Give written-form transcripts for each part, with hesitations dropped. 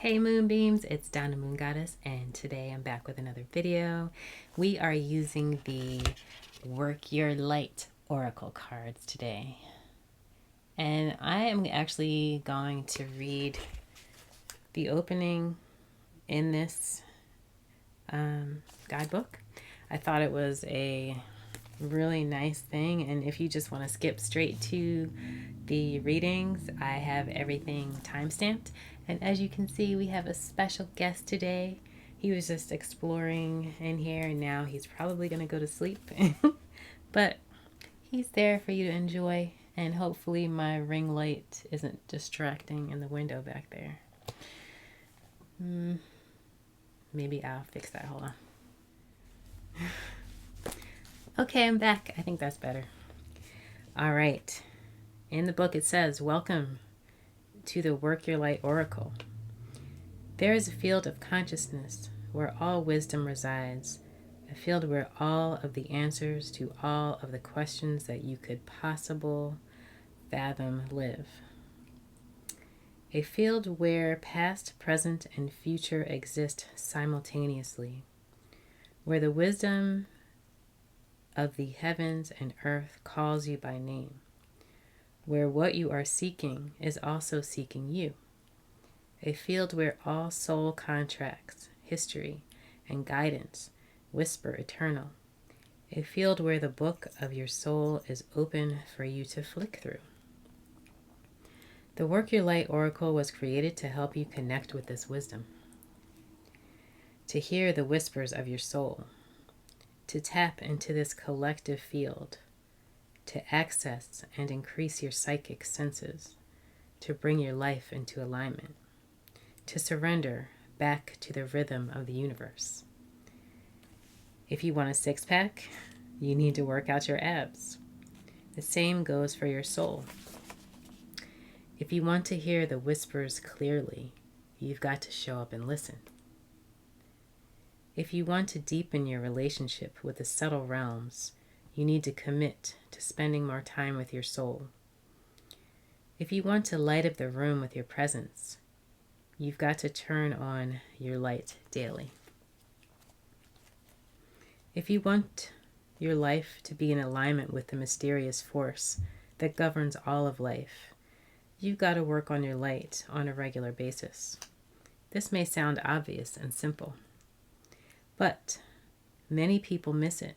Hey Moonbeams, it's Donna Moongoddess, and today I'm back with another video. We are using the Work Your Light Oracle cards today. And I am actually going to read the opening in this guidebook. I thought it was a really nice thing, and if you just want to skip straight to the readings, I have everything timestamped. And as you can see, we have a special guest today. He was just exploring in here and now he's probably going to go to sleep. But he's there for you to enjoy, and hopefully my ring light isn't distracting in the window back there. Maybe I'll fix that. Hold on. Okay, I'm back. I think that's better. All right. In the book it says, "Welcome to the Work Your Light Oracle. There is a field of consciousness where all wisdom resides, a field where all of the answers to all of the questions that you could possibly fathom live. A field where past, present, and future exist simultaneously, where the wisdom of the heavens and earth calls you by name, where what you are seeking is also seeking you. A field where all soul contracts, history, and guidance whisper eternal. A field where the book of your soul is open for you to flick through." The Work Your Light Oracle was created to help you connect with this wisdom, to hear the whispers of your soul, to tap into this collective field, to access and increase your psychic senses, to bring your life into alignment, to surrender back to the rhythm of the universe. If you want a six-pack, you need to work out your abs. The same goes for your soul. If you want to hear the whispers clearly, you've got to show up and listen. If you want to deepen your relationship with the subtle realms, you need to commit to spending more time with your soul. If you want to light up the room with your presence, you've got to turn on your light daily. If you want your life to be in alignment with the mysterious force that governs all of life, you've got to work on your light on a regular basis. This may sound obvious and simple, but many people miss it.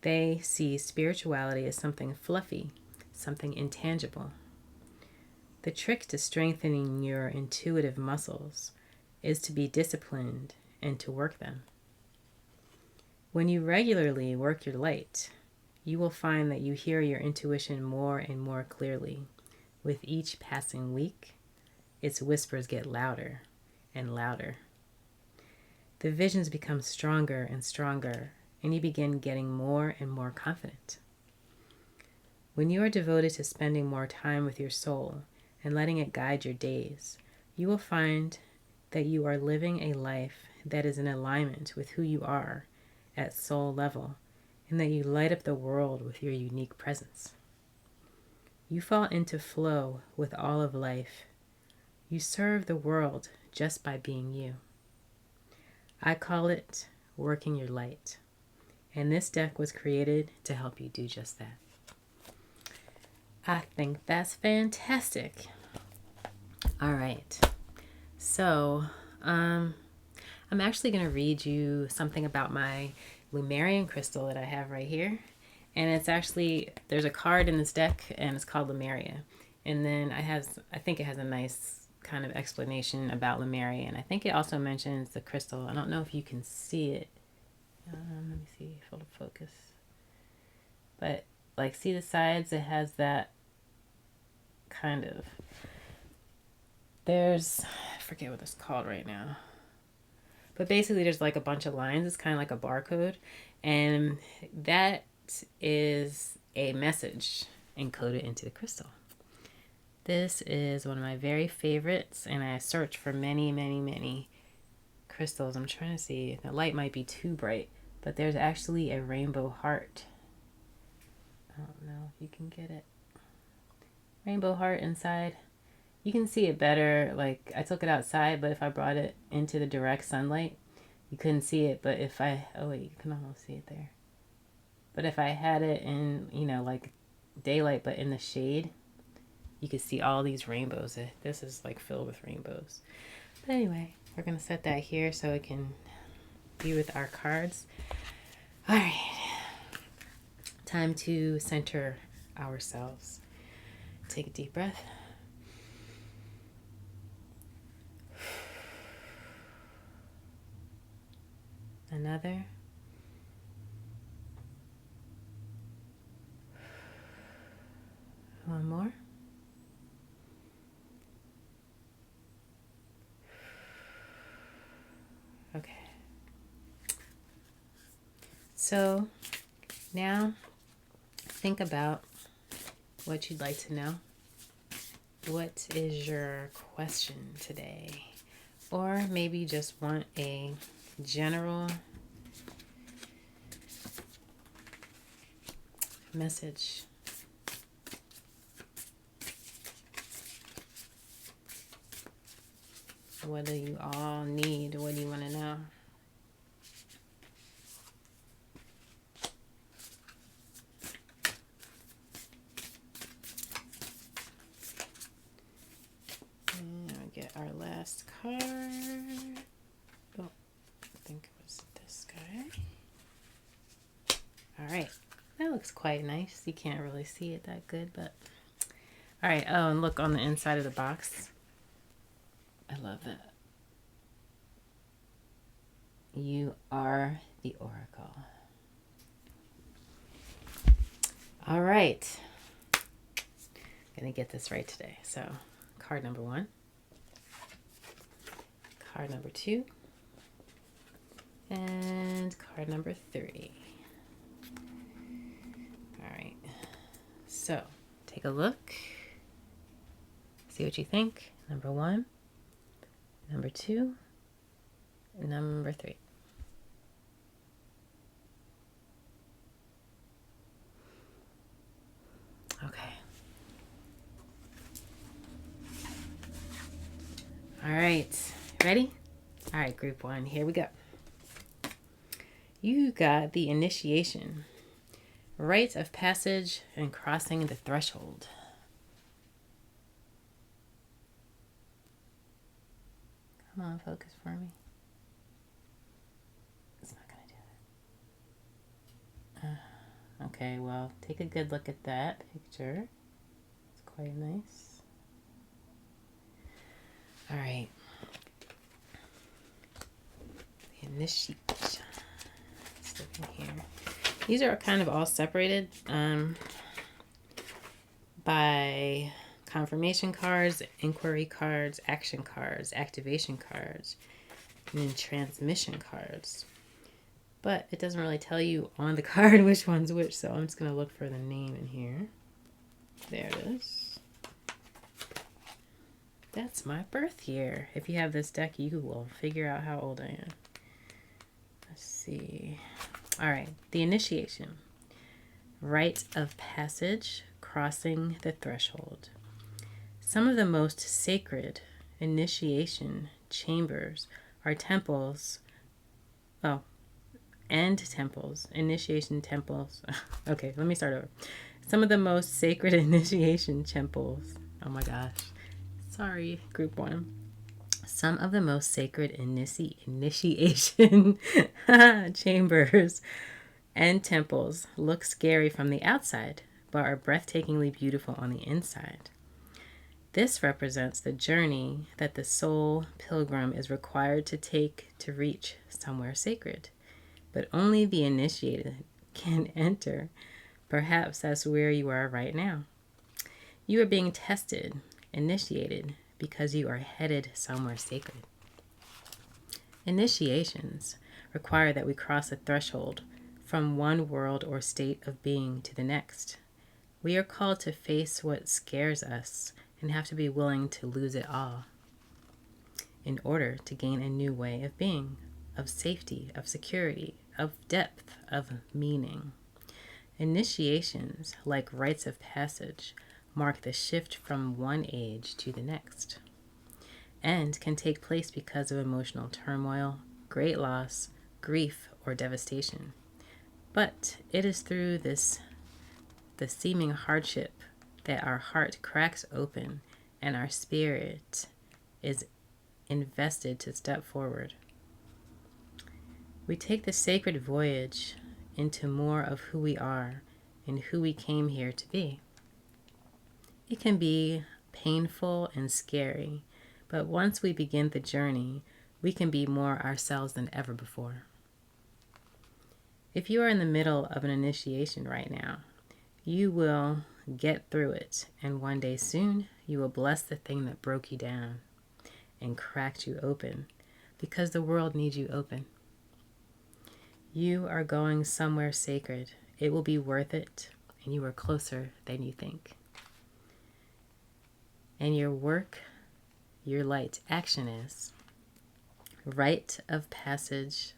They see spirituality as something fluffy, something intangible. The trick to strengthening your intuitive muscles is to be disciplined and to work them. When you regularly work your light, you will find that you hear your intuition more and more clearly. With each passing week, its whispers get louder and louder. The visions become stronger and stronger, and you begin getting more and more confident. When you are devoted to spending more time with your soul and letting it guide your days, you will find that you are living a life that is in alignment with who you are at soul level, and that you light up the world with your unique presence. You fall into flow with all of life. You serve the world just by being you. I call it working your light, and this deck was created to help you do just that. I think that's fantastic. All right, so I'm actually going to read you something about my Lemurian crystal that I have right here. And it's actually, there's a card in this deck and it's called Lemuria. And then I think it has a nice kind of explanation about Lemuria. And I think it also mentions the crystal. I don't know if you can see it. Let me see if it'll focus. But like, see the sides? It has that kind of, I forget what it's called right now. But basically there's like a bunch of lines. It's kind of like a barcode. And that is a message encoded into the crystal. This is one of my very favorites, and I searched for many, many, many crystals. I'm trying to see. The light might be too bright, but there's actually a rainbow heart. I don't know if you can get it. Rainbow heart inside. You can see it better. Like, I took it outside, but if I brought it into the direct sunlight, you couldn't see it. But if I, oh wait, you can almost see it there. But if I had it in, like daylight, but in the shade, you could see all these rainbows. This is like filled with rainbows. But anyway, we're going to set that here so it can be with our cards. All right. Time to center ourselves. Take a deep breath. Another. One more. Okay. So now think about what you'd like to know. What is your question today? Or maybe you just want a general message. What do you all need? What do you want to know? And I'll get our last card. Oh, I think it was this guy. All right. That looks quite nice. You can't really see it that good, but... All right. Oh, and look on the inside of the box. I love that. You are the Oracle. All right. Gonna get this right today. So, card number 1. Card number 2. And card number 3. All right. So, take a look. See what you think. Number 1. Number 2, and number 3. Okay. All right. Ready? All right, group 1. Here we go. You got the initiation, rite of passage, and crossing the threshold. Come on, focus for me. It's not going to do it. Okay, well, take a good look at that picture. It's quite nice. All right. The initiation. Let's look in here. These are kind of all separated by... confirmation cards, inquiry cards, action cards, activation cards, and then transmission cards. But it doesn't really tell you on the card which one's which, so I'm just going to look for the name in here. There it is. That's my birth year. If you have this deck, you will figure out how old I am. Let's see. All right, the initiation. Rite of passage, crossing the threshold. Some of the most sacred initiation chambers are temples. Oh, and temples. Initiation temples. Okay, let me start over. Some of the most sacred initiation temples. Oh my gosh. Sorry, group 1. Some of the most sacred initiation chambers and temples look scary from the outside, but are breathtakingly beautiful on the inside. This represents the journey that the soul pilgrim is required to take to reach somewhere sacred. But only the initiated can enter. Perhaps that's where you are right now. You are being tested, initiated, because you are headed somewhere sacred. Initiations require that we cross a threshold from one world or state of being to the next. We are called to face what scares us and have to be willing to lose it all in order to gain a new way of being, of safety, of security, of depth, of meaning. Initiations, like rites of passage, mark the shift from one age to the next, and can take place because of emotional turmoil, great loss, grief, or devastation. But it is through the seeming hardship that our heart cracks open and our spirit is invested to step forward. We take the sacred voyage into more of who we are and who we came here to be. It can be painful and scary, but once we begin the journey, we can be more ourselves than ever before. If you are in the middle of an initiation right now, you will get through it, and one day soon you will bless the thing that broke you down and cracked you open, because the world needs you open. You are going somewhere sacred. It will be worth it, and you are closer than you think. And your work, your light action is rite of passage,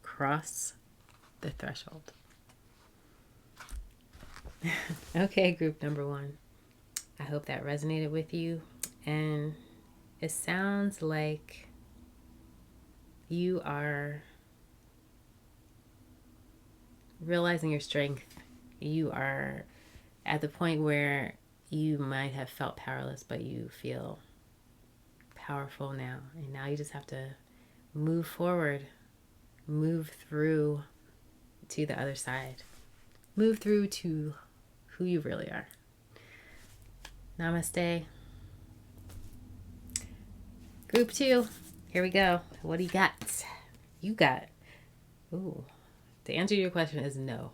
cross the threshold. Okay, group number 1. I hope that resonated with you. And it sounds like you are realizing your strength. You are at the point where you might have felt powerless, but you feel powerful now. And now you just have to move forward, move through to the other side, move through to who you really are. Namaste. Group 2, here we go. What do you got? You got, the answer to your question is no.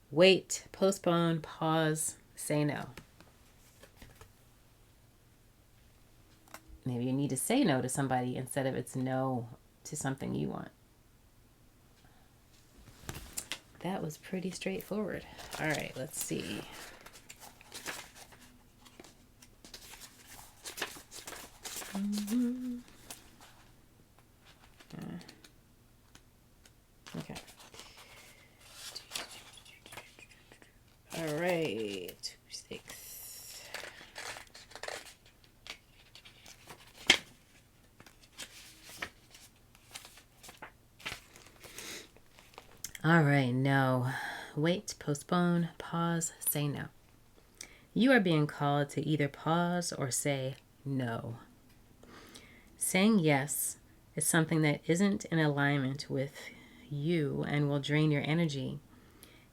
Wait, postpone, pause, say no. Maybe you need to say no to somebody instead of it's no to something you want. That was pretty straightforward. All right, let's see. Okay. All right. 2, 6. All right, no. Wait, postpone, pause, say no. You are being called to either pause or say no. Saying yes is something that isn't in alignment with you and will drain your energy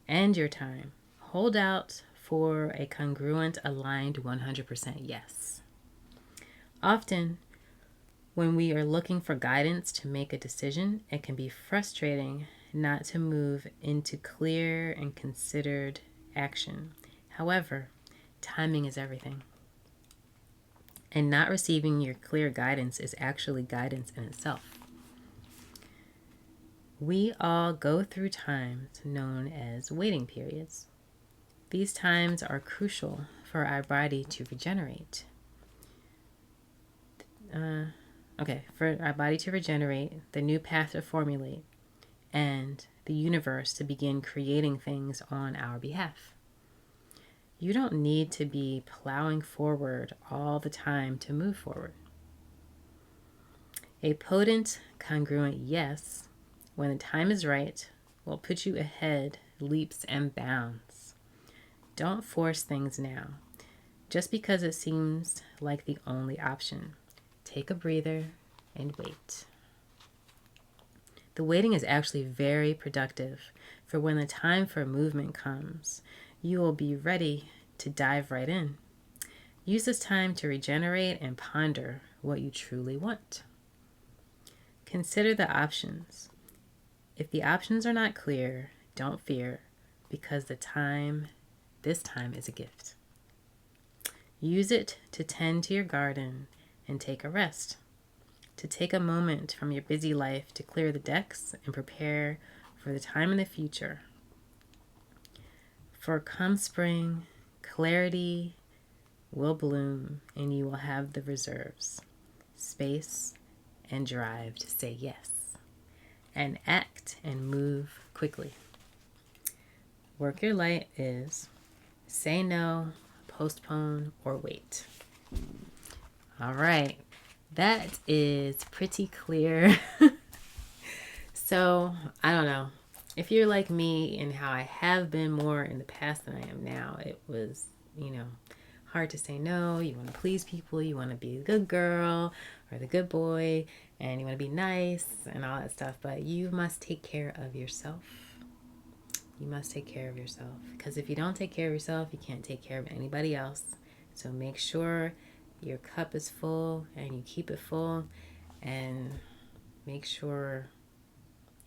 and your time. Hold out for a congruent, aligned 100% yes. Often, when we are looking for guidance to make a decision, it can be frustrating not to move into clear and considered action. However, timing is everything. And not receiving your clear guidance is actually guidance in itself. We all go through times known as waiting periods. These times are crucial for our body to regenerate. For our body to regenerate, the new path to formulate, and the universe to begin creating things on our behalf. You don't need to be plowing forward all the time to move forward. A potent, congruent yes, when the time is right, will put you ahead leaps and bounds. Don't force things now, just because it seems like the only option. Take a breather and wait. The waiting is actually very productive, for when the time for movement comes, you will be ready to dive right in. Use this time to regenerate and ponder what you truly want. Consider the options. If the options are not clear, don't fear, because this time is a gift. Use it to tend to your garden and take a rest, to take a moment from your busy life to clear the decks and prepare for the time in the future. For come spring, clarity will bloom and you will have the reserves, space, and drive to say yes, and act and move quickly. Work your light is Say no, postpone, or wait. All right. That is pretty clear. So, I don't know. If you're like me and how I have been more in the past than I am now, it was, hard to say no. You want to please people, you want to be the good girl or the good boy, and you want to be nice and all that stuff. But you must take care of yourself. You must take care of yourself. Because if you don't take care of yourself, you can't take care of anybody else. So make sure your cup is full and you keep it full, and make sure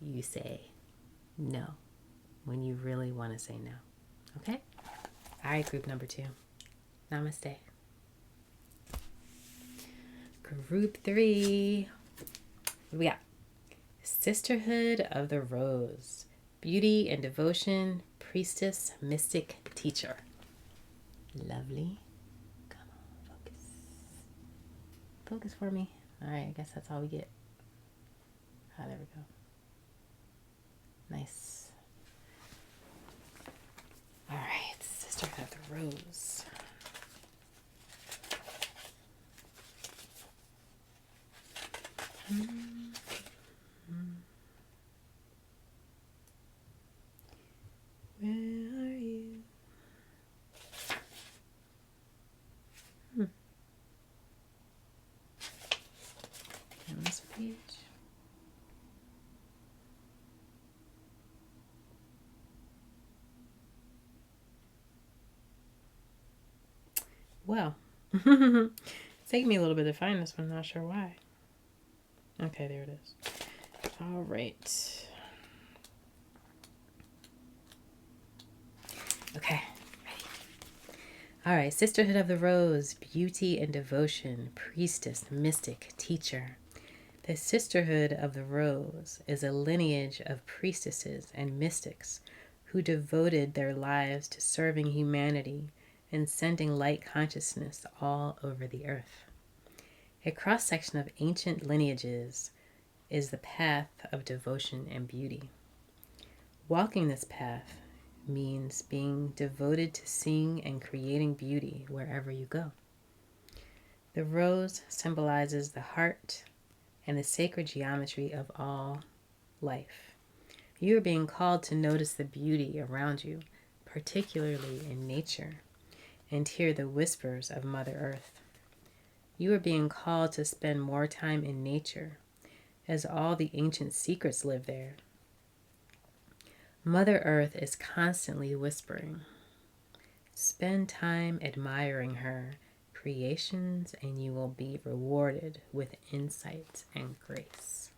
you say no when you really want to say no. Okay? All right, group number 2. Namaste. Group 3. We got Sisterhood of the Rose. Beauty and devotion, priestess, mystic, teacher. Lovely. Come on, focus. Focus for me. All right, I guess that's all we get. Ah, there we go. Nice. All right, Sisterhood of the Rose. Where are you? On this page. Well, it's taking me a little bit to find this one. Not sure why. Okay, there it is. All right. Okay, ready. All right, Sisterhood of the Rose, beauty and devotion, priestess, mystic, teacher. The Sisterhood of the Rose is a lineage of priestesses and mystics who devoted their lives to serving humanity and sending light consciousness all over the earth. A cross-section of ancient lineages is the path of devotion and beauty. Walking this path means being devoted to seeing and creating beauty wherever you go. The rose symbolizes the heart and the sacred geometry of all life. You are being called to notice the beauty around you, particularly in nature, and hear the whispers of Mother Earth. You are being called to spend more time in nature, as all the ancient secrets live there. Mother Earth is constantly whispering. Spend time admiring her creations, and you will be rewarded with insight and grace.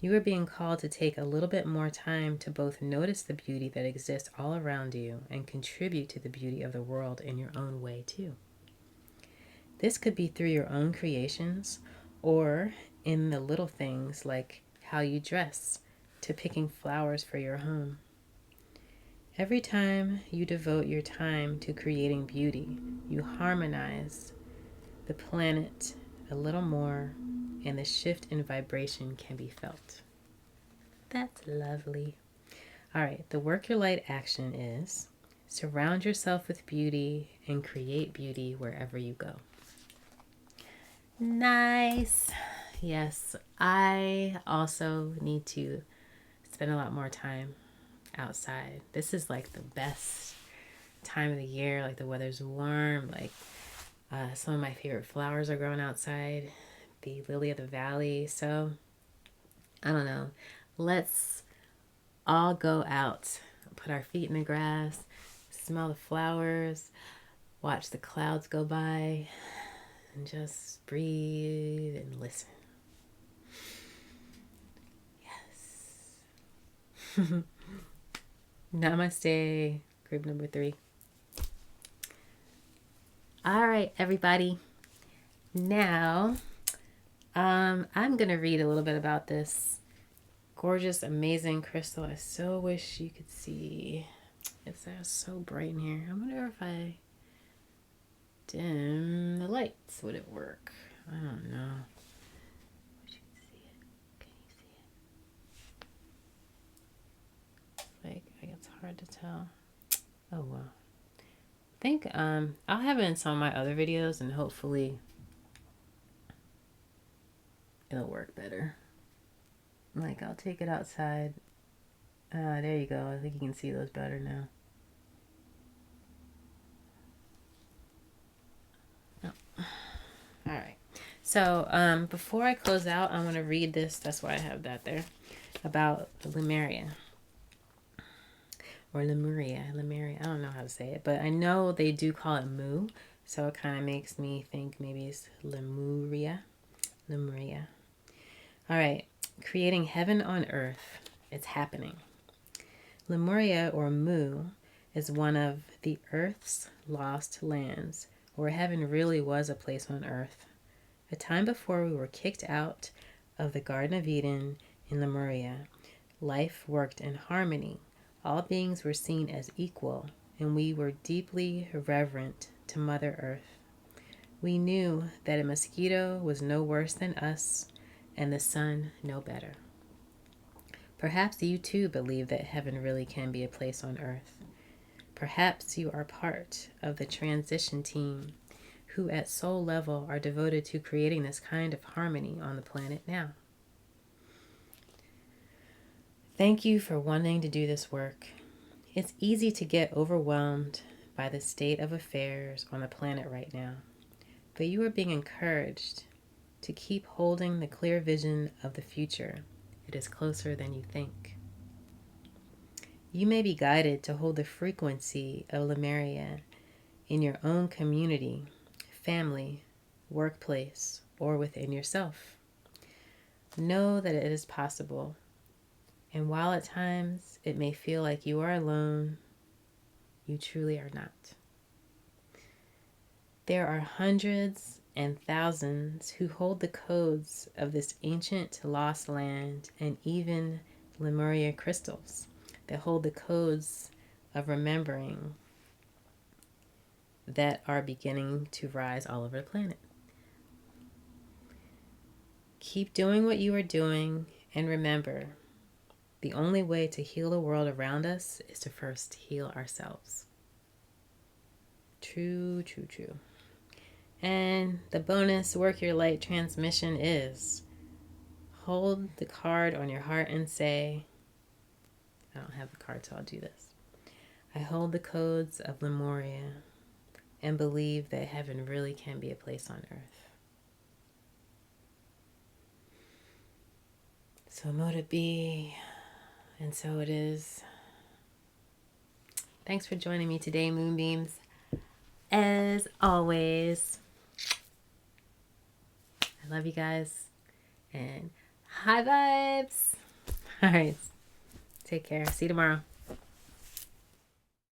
You are being called to take a little bit more time to both notice the beauty that exists all around you and contribute to the beauty of the world in your own way too. This could be through your own creations or in the little things like how you dress to picking flowers for your home. Every time you devote your time to creating beauty, you harmonize the planet a little more, and the shift in vibration can be felt. That's lovely. All right, the work your light action is surround yourself with beauty and create beauty wherever you go. Nice. Yes, I also need to spend a lot more time outside. This is like the best time of the year. Like the weather's warm. Like some of my favorite flowers are growing outside. The lily of the valley. So I don't know. Let's all go out, put our feet in the grass, smell the flowers, watch the clouds go by, and just breathe and listen. Yes. Namaste, group number 3. All right, everybody. Now, I'm going to read a little bit about this gorgeous, amazing crystal. I so wish you could see. It's so bright in here. I wonder if I dim the lights, would it work? I don't know. Wish you could see it. Can you see it? Like, it's hard to tell. Oh, well. think I'll have it in some of my other videos, and hopefully it'll work better. Like, I'll take it outside. There you go. I think you can see those better now. Oh. All right. So before I close out, I want to read this. That's why I have that there. About Lemuria. Or Lemuria. I don't know how to say it. But I know they do call it Mu. So it kind of makes me think maybe it's Lemuria. Lemuria. All right. Creating heaven on earth. It's happening. Lemuria, or Mu, is one of the earth's lost lands, where heaven really was a place on earth. A time before we were kicked out of the Garden of Eden in Lemuria, life worked in harmony. All beings were seen as equal, and we were deeply reverent to Mother Earth. We knew that a mosquito was no worse than us, and the sun no better. Perhaps you too believe that heaven really can be a place on earth. Perhaps you are part of the transition team who at soul level are devoted to creating this kind of harmony on the planet now. Thank you for wanting to do this work. It's easy to get overwhelmed by the state of affairs on the planet right now, but you are being encouraged to keep holding the clear vision of the future. It is closer than you think. You may be guided to hold the frequency of Lemuria in your own community, family, workplace, or within yourself. Know that it is possible, and while at times it may feel like you are alone, you truly are not. There are hundreds and thousands who hold the codes of this ancient lost land, and even Lemuria crystals that hold the codes of remembering that are beginning to rise all over the planet. Keep doing what you are doing, and remember, the only way to heal the world around us is to first heal ourselves. True, true, true. And the bonus Work Your Light transmission is: hold the card on your heart and say, I don't have the card, so I'll do this. I hold the codes of Lemuria and believe that heaven really can be a place on earth. So mote it be, and so it is. Thanks for joining me today, Moonbeams. As always, I love you guys, and high vibes. All right, take care. See you tomorrow.